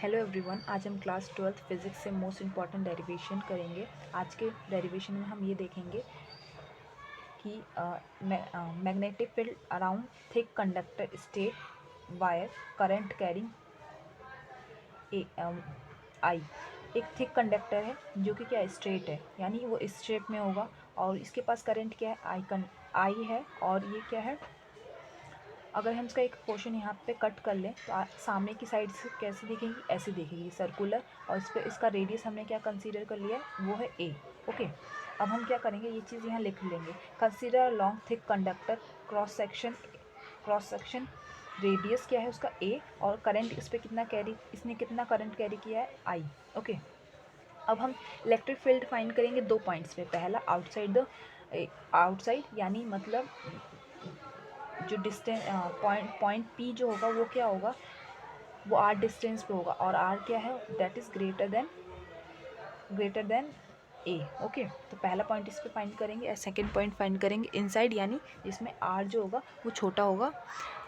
Hello everyone, आज हम class 12th physics से मोस्ट इम्पॉर्टेंट डेरिवेशन करेंगे। आज के डेरिवेशन में हम ये देखेंगे कि magnetic field around thick conductor straight wire current carrying I. एक थिक कंडक्टर है जो कि क्या स्ट्रेट है, यानी वो स्ट्रेट में होगा और इसके पास करंट क्या है, आई है। और ये क्या है, अगर हम इसका एक पोर्शन यहाँ पे कट कर लें तो सामने की साइड से कैसे दिखेगी, ऐसे दिखेगी सर्कुलर। और इस पर इसका रेडियस हमने क्या कंसीडर कर लिया है, वो है ए। ओके, अब हम क्या करेंगे, ये चीज़ यहाँ लिख लेंगे। Consider long thick conductor cross section radius क्या है उसका ए, और करंट इस पर कितना कैरी, इसने कितना करंट कैरी किया है, आई। ओके, अब हम इलेक्ट्रिक फील्ड फाइंड करेंगे दो पॉइंट्स पे। पहला आउटसाइड यानी मतलब जो डिस्टेंस पॉइंट पी जो होगा वो क्या होगा, वो आर डिस्टेंस पे होगा, और आर क्या है, that is greater than A. Okay, तो पहला पॉइंट इस पे फाइंड करेंगे। सेकंड पॉइंट फाइंड करेंगे इनसाइड, यानी जिसमें आर जो होगा वो छोटा होगा,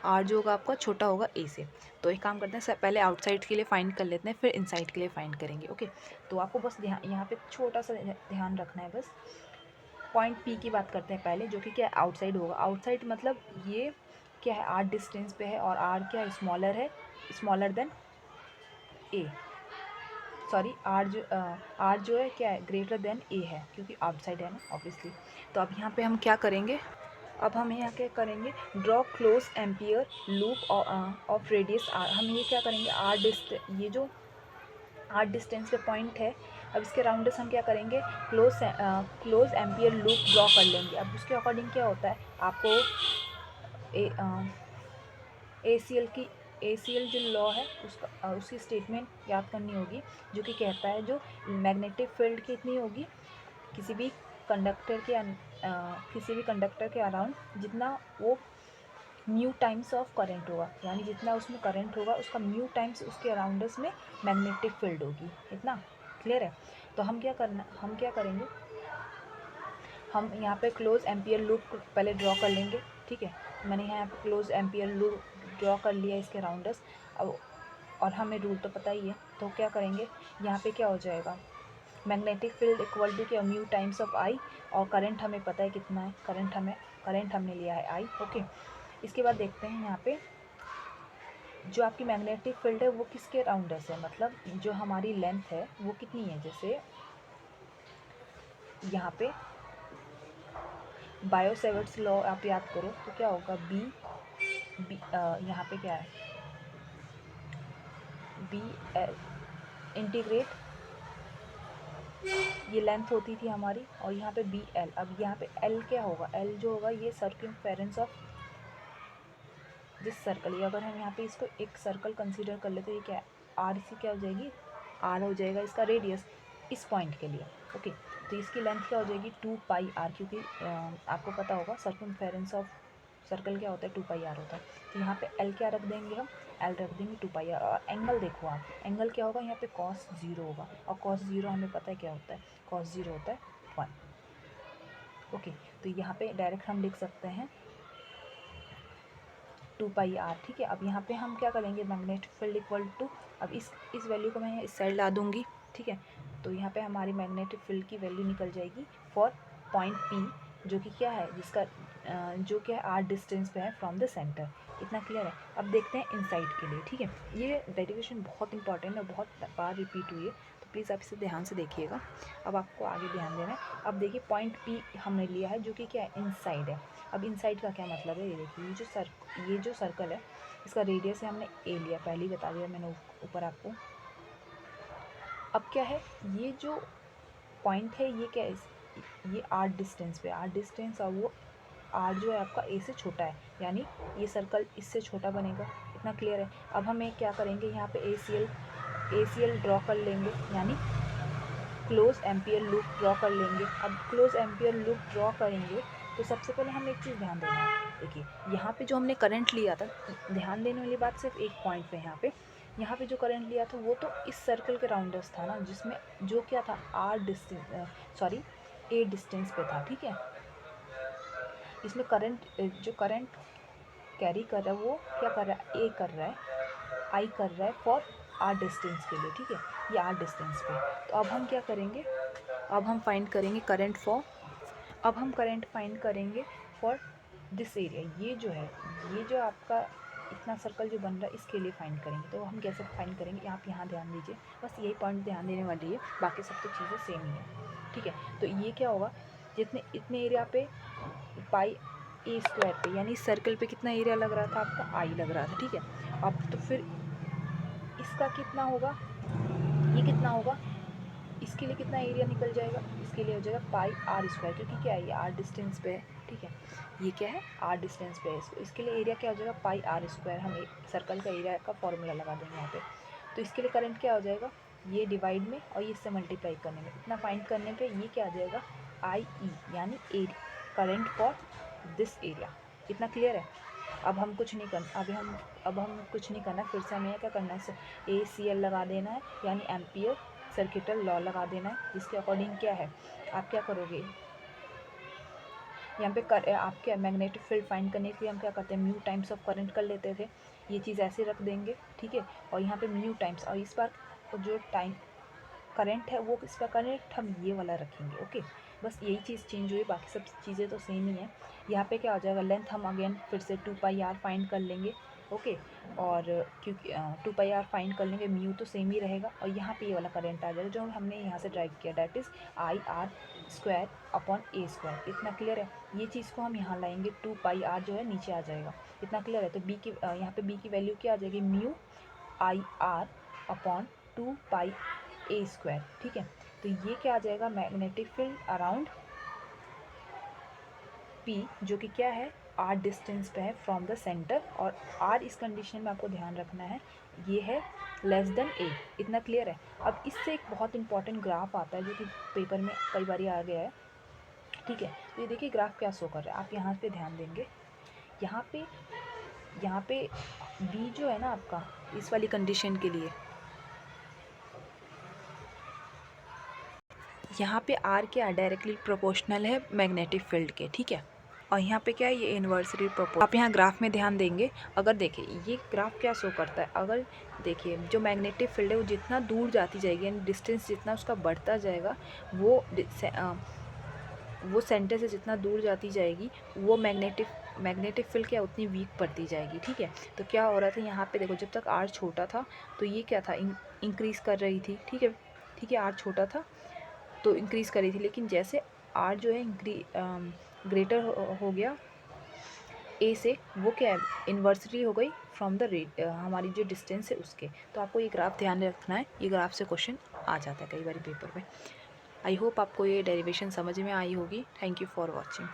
आर जो होगा आपका छोटा होगा ए से। तो एक काम करते हैं, पहले आउटसाइड के लिए फाइंड कर लेते हैं, फिर इनसाइड के लिए फाइंड करेंगे। ओके, तो आपको बस यहाँ पे छोटा सा ध्यान रखना है। बस पॉइंट पी की बात करते हैं पहले, जो कि क्या आउटसाइड होगा। आउटसाइड मतलब ये क्या है, आर डिस्टेंस पे है, और आर क्या स्मॉलर है, smaller than a. Sorry, r जो है क्या है, ग्रेटर देन ए है, क्योंकि आउटसाइड है ना ऑब्वियसली। तो अब यहाँ पे हम क्या करेंगे, अब हम यहाँ क्या करेंगे, draw close ampere loop of radius r. हम ये क्या करेंगे, ये जो आर डिस्टेंस पे पॉइंट है, अब इसके राउंडस हम क्या करेंगे, क्लोज एम्पियर लूप ड्रॉ कर लेंगे। अब उसके अकॉर्डिंग क्या होता है, आपको ACL जो लॉ है उसकी स्टेटमेंट याद करनी होगी, जो कि कहता है जो मैग्नेटिक फील्ड कितनी होगी किसी भी कंडक्टर के अराउंड, जितना वो म्यू टाइम्स ऑफ करंट होगा, यानी जितना उसमें करंट होगा उसका म्यू टाइम्स उसके अराउंडस में मैग्नेटिक फील्ड होगी। इतना क्लियर है। तो हम क्या करेंगे, हम यहाँ पे क्लोज एम्पियर लूप पहले ड्रॉ कर लेंगे। ठीक है, मैंने यहाँ पे क्लोज एम्पियर लूप ड्रॉ कर लिया इसके राउंडर्स। अब और हमें रूल तो पता ही है, तो क्या करेंगे, यहाँ पे क्या हो जाएगा, मैग्नेटिक फील्ड इक्वल टू क्या, म्यू टाइम्स ऑफ आई, और करंट हमें पता है कितना है, करंट हमने लिया है आई। ओके, इसके बाद देखते हैं यहाँ पे जो आपकी मैग्नेटिक फील्ड है वो किसके राउंडर्स है, मतलब जो हमारी लेंथ है वो कितनी है। जैसे यहाँ पे बायो सेवर्ट्स लॉ आप याद करो तो क्या होगा, यहाँ पे क्या है, बी एल इंटीग्रेट, ये लेंथ होती थी हमारी, और यहाँ पे बी एल। अब यहाँ पे एल क्या होगा, एल जो होगा ये सर्कमफेरेंस ऑफ दिस सर्कल। ये अगर हम यहाँ पे इसको एक सर्कल कंसीडर कर लेते, ये क्या है, आर सी क्या हो जाएगी, आर हो जाएगा इसका रेडियस इस पॉइंट के लिए। ओके, तो इसकी लेंथ क्या हो जाएगी, 2πr, क्योंकि आपको पता होगा सर्कमफेरेंस ऑफ सर्कल क्या होता है, 2πr होता है। तो यहाँ पे एल क्या रख देंगे हम, एल रख देंगे 2πr। और एंगल देखो आप, एंगल क्या होगा, यहाँ पे cos 0 होगा, और cos 0 हमें पता है क्या होता है, cos 0 होता है 1। ओके, तो यहाँ पे डायरेक्ट हम लिख सकते हैं 2πr। ठीक है, अब यहाँ पे हम क्या करेंगे, मैग्नेटिक फील्ड इक्वल टू, अब इस वैल्यू को मैं इस साइड ला दूंगी। ठीक है, तो यहाँ पे हमारी मैग्नेटिक फील्ड की वैल्यू निकल जाएगी फॉर पॉइंट पी, जो कि क्या है, जिसका जो क्या है आर डिस्टेंस पे है फ्रॉम द सेंटर। इतना क्लियर है। अब देखते हैं इनसाइड के लिए। ठीक है, ये डेरिवेशन बहुत इंपॉर्टेंट है, बहुत बार रिपीट हुई है, तो प्लीज़ आप इसे ध्यान से देखिएगा। अब आपको आगे ध्यान देना है। अब देखिए पॉइंट पी हमने लिया है जो कि क्या है, इनसाइड है। अब इनसाइड का क्या मतलब है, ये देखिए, ये जो सर्कल है इसका रेडियस है, हमने ए लिया, पहले ही बता दिया मैंने ऊपर आपको। अब क्या है, ये जो पॉइंट है ये क्या है, ये आर डिस्टेंस पे, आर डिस्टेंस, और वो आर जो है आपका ए से छोटा है, यानी ये सर्कल इससे छोटा बनेगा। इतना क्लियर है। अब हमें क्या करेंगे, यहाँ पे ACL ड्रॉ कर लेंगे, यानी क्लोज एम्पियर लूप ड्रॉ कर लेंगे। अब क्लोज एम्पियर लूप ड्रॉ करेंगे तो सबसे पहले हमें एक चीज़ ध्यान देना है। देखिए यहाँ पे जो हमने करंट लिया था, ध्यान देने वाली बात सिर्फ एक पॉइंट पे, यहाँ पे जो करंट लिया था वो तो इस सर्कल के राउंडर्स था ना, जिसमें जो क्या था, ए डिस्टेंस पे था। ठीक है, इसमें जो करंट कैरी कर रहा है वो क्या कर रहा है, ए कर रहा है, आई कर रहा है फॉर आर डिस्टेंस के लिए, ठीक है, ये आर डिस्टेंस पे। तो अब हम क्या करेंगे, अब हम फाइंड करेंगे करंट फॉर, अब हम करंट फाइंड करेंगे फॉर दिस एरिया। ये जो है, ये जो आपका इतना सर्कल जो बन रहा है इसके लिए फाइंड करेंगे। तो हम कैसे फाइंड करेंगे, आप यहाँ ध्यान दीजिए, बस यही पॉइंट ध्यान देने वाली है, बाकी सब तो चीज़ें सेम ही है, ठीक है। तो ये क्या होगा, जितने इतने एरिया पे पाई ए स्क्वायर पे, यानी सर्कल पे कितना एरिया लग रहा था आपका, आई लग रहा था, ठीक है। अब तो फिर इसका कितना होगा, ये कितना होगा, इसके लिए कितना एरिया निकल जाएगा, इसके लिए हो जाएगा पाई आर स्क्वायर, क्योंकि क्या है ये आर डिस्टेंस पे है, ठीक है, ये क्या है आर डिस्टेंस पे है, इसके लिए एरिया क्या हो जाएगा पाई आर स्क्वायर। हम एक सर्कल का एरिया का फॉर्मूला लगा देंगे यहाँ पे। तो इसके लिए करंट क्या हो जाएगा, ये डिवाइड में और ये इससे मल्टीप्लाई करने में, इतना फाइंड करने पे ये क्या आ जाएगा आई ई, यानी area, current for this area. इतना क्लियर है। अब हम कुछ नहीं करना, अब हम कुछ नहीं करना, फिर से हमें क्या करना है, ए सी एल लगा देना है, यानी एम्पियर सर्किटल लॉ लगा देना है, जिसके अकॉर्डिंग क्या है, आप क्या करोगे, यहाँ पे आप क्या मैग्नेटिक फील्ड फाइंड करने के लिए हम क्या करते हैं, म्यू टाइम्स ऑफ करंट कर लेते थे, ये चीज़ ऐसे रख देंगे, ठीक है, और यहाँ पे म्यू टाइम्स, और इस बार जो टाइम करंट है वो इसका करंट हम ये वाला रखेंगे, ओके। बस यही चीज़ चेंज हुई, बाकी सब चीज़ें तो सेम ही है। यहाँ पे क्या हो जाएगा, लेंथ हम अगेन फिर से 2πr फाइंड कर लेंगे, ओके, और क्योंकि 2πr फाइंड कर लेंगे, म्यू तो सेम ही रहेगा, और यहाँ पे ये वाला करंट आ जाएगा जो हमने यहाँ से ड्राइव किया, that is I R square upon A square. इतना क्लियर है। ये चीज़ को हम यहाँ लाएंगे, 2πr जो है नीचे आ जाएगा, इतना क्लियर है। तो बी की यहाँ पे बी की वैल्यू क्या आ जाएगी, mu I R upon 2π a square, ठीक है। तो ये क्या आ जाएगा, मैग्नेटिक फील्ड अराउंड पी, जो कि क्या है आर डिस्टेंस पे है फ्रॉम द सेंटर, और आर इस कंडीशन में आपको ध्यान रखना है ये है लेस देन ए। इतना क्लियर है। अब इससे एक बहुत इंपॉर्टेंट ग्राफ आता है जो कि पेपर में कई बार आ गया है, ठीक है। तो ये देखिए ग्राफ क्या शो कर रहा है, आप यहाँ पे ध्यान देंगे, यहाँ पे बी जो है ना आपका इस वाली कंडीशन के लिए, यहाँ पे आर क्या डायरेक्टली प्रोपोर्शनल है मैग्नेटिक फील्ड के, ठीक है, और यहाँ पे क्या है ये इन्वर्सली प्रोपोर्शनल। आप यहाँ ग्राफ में ध्यान देंगे, अगर देखिए ये ग्राफ क्या शो करता है, अगर देखिए जो मैग्नेटिक फील्ड है वो जितना दूर जाती जाएगी, यानी डिस्टेंस जितना उसका बढ़ता जाएगा, वो सेंटर से जितना दूर जाती जाएगी वो मैग्नेटिक फील्ड क्या उतनी वीक पड़ती जाएगी, ठीक है। तो क्या हो रहा था यहाँ पे देखो, जब तक आर छोटा था तो ये क्या था इंक्रीज़ कर रही थी, ठीक है, ठीक है, आर छोटा था तो इंक्रीज़ कर रही थी, लेकिन जैसे आर जो है ग्रेटर हो गया ए से, वो क्या है इन्वर्सली हो गई फ्रॉम द रेट, हमारी जो डिस्टेंस है उसके। तो आपको ये ग्राफ ध्यान रखना है, ये ग्राफ से क्वेश्चन आ जाता है कई बार पेपर में। आई होप आपको ये डेरिवेशन समझ में आई होगी। Thank you for watching.